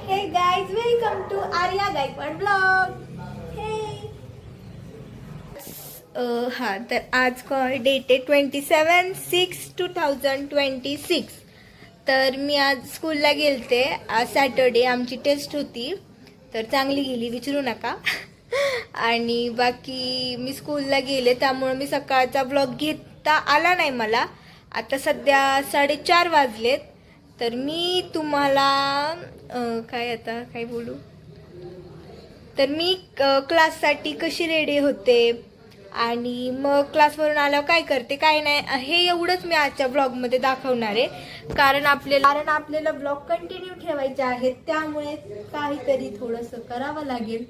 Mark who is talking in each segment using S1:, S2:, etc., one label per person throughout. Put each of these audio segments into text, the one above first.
S1: Hey guys, welcome to Arya Gaikwad vlog. Hey. हा तर आज डेट आहे 27/6/2026. तर मी आज स्कूलला गेलते. आज सॅटर्डे आमची टेस्ट होती, तर चांगली गेली, विचारू नका. आणि बाकी मी स्कूलला गेले, त्यामुळे मी सकाळचा व्लॉग घेता आला नाही मला. आता सध्या 4:30 वाजलेत. तर मी तुम्हाला काय बोलू, तर मी क्लाससाठी कशी रेडी होते आणि मग क्लासवरून आल्यावर काय करते काय नाही, हे एवढंच मी आजच्या ब्लॉगमध्ये दाखवणार आहे. कारण आपल्याला ब्लॉग कंटिन्यू ठेवायचे आहेत, त्यामुळे काहीतरी थोडंसं करावं लागेल.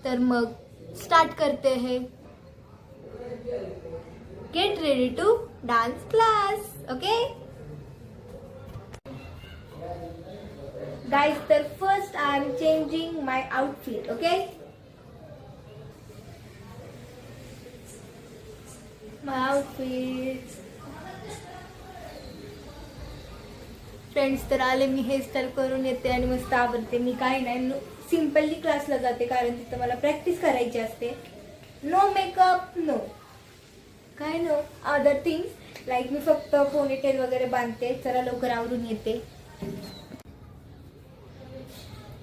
S1: तर मग स्टार्ट करते है. Get ready to dance class. Okay guys, तर first I am changing my outfit. Okay, my outfit. Friends, तर आले, मी हेअरस्टाईल करून येते आणि मस्त आवडते. मी काही नाही, सिम्पली क्लासला जाते कारण तिथं मला प्रॅक्टिस करायची असते. No makeup, no other things like me फक्त पोनीटेल वगैरे बांधते. चला लवकर आवरून येते.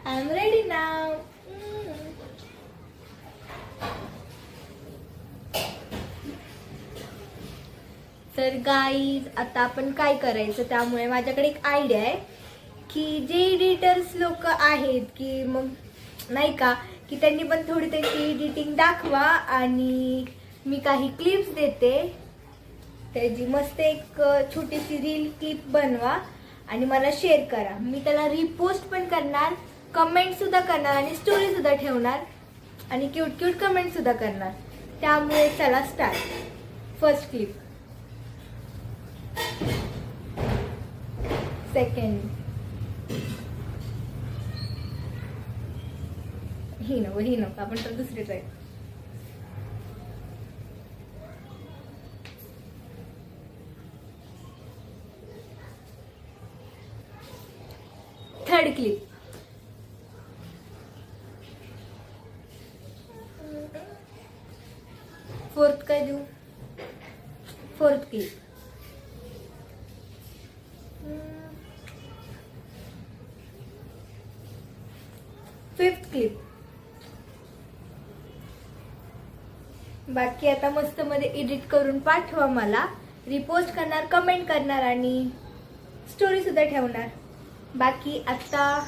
S1: I am ready now. तर गाईज, आता आपण काय करायचं, त्यामुळे माझ्याकडे एक आयडिया आहे की जे एडिटर्स लोक आहेत की मग नाही का, की त्यांनी पण थोडी त्याची एडिटिंग दाखवा आणि मी काही क्लिप्स देते, त्याची मस्त एक छोटीशी रील क्लिप बनवा आणि मला शेअर करा. मी त्याला रिपोस्ट पण करणार, कमेंट सुद्धा करणार आणि स्टोरी सुद्धा ठेवणार आणि क्यूट कमेंट सुद्धा करणार. त्यामुळे चला स्टार्ट. फर्स्ट क्लिप, सेकंड, ही नको आपण तर दुसरी ट्राय. थर्ड क्लिप, फोर्थ काय देऊ, फोर्थ क्लिप, फिफ्थ क्लिप. बाकी आता मस्त मध्ये एडिट करून पाठवा मला, रिपोस्ट करणार, कमेंट करणार आणि स्टोरी सुद्धा ठेवणार. बाकी आता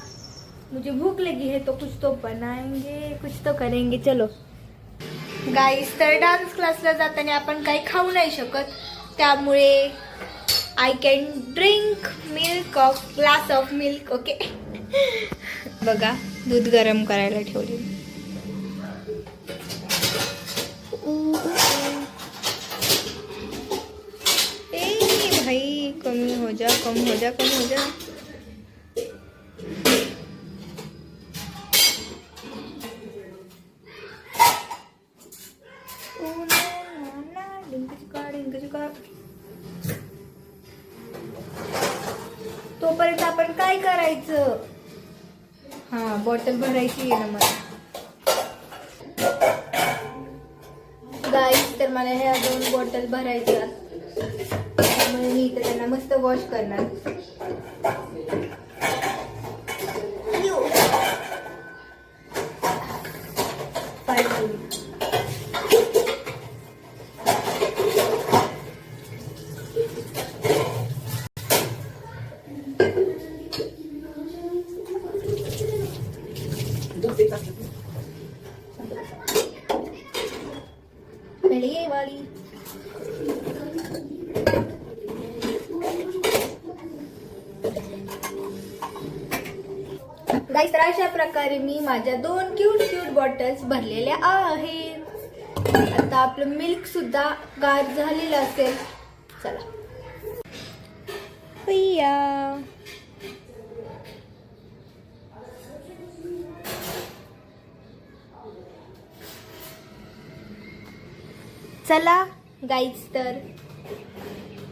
S1: मुझे भूख लगी है तो कुछ तो बनाएंगे, कुछ तो करेंगे. चलो गाईस, तर डान्स क्लासला जाताना आपण काही खाऊ नाही शकत, त्यामुळे I can drink milk of glass of milk. Okay बघा, दूध गरम करायला ठेवले. ए भाई, कमी हो जा. तोपर्यंत आपण काय करायचं, हा बॉटल भरायची आहे ना मला. गाईस, तर मला ह्या 2 बॉटल भरायच्या, त्यामुळे मी इथे त्यांना मस्त वॉश करणार. ये वाली गाईस, तर अशा प्रकारे मी माझ्या 2 क्यूट बॉटल्स भरलेल्या आहेत. आता आपलं मिल्क सुद्धा गार झालेलं असेल. चला भैया, चला गाईज, तर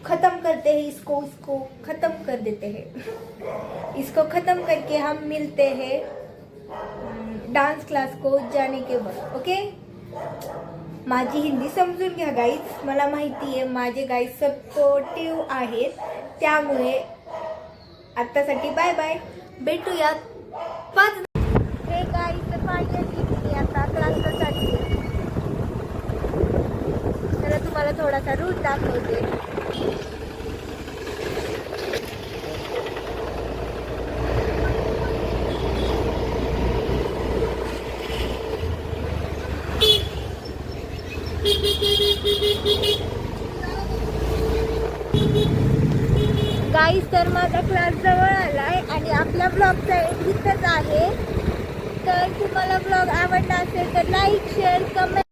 S1: ख़त्म करते हैं इसको ख़त्म कर देते हैं। इसको ख़त्म करके हम मिलते हैं डान्स क्लास को जाने के बाद, ओके। माझी हिंदी समजून घ्या गाईज, मला माहिती आहे माझे गाईज सपोर्टिव्ह आहेत, त्यामुळे आत्तासाठी बाय बाय, भेटूयात 5. हे गाईज फायनली मी आता क्लासला चालली आहे, तर तुम्हाला थोडासा रूट दाखवते. गाईज तर माझा क्लास जवळ आलाय आणि आपल्या ब्लॉगचा एंड इथंच आहे. तर तुम्हाला ब्लॉग आवडला असेल तर लाईक, शेअर, कमेंट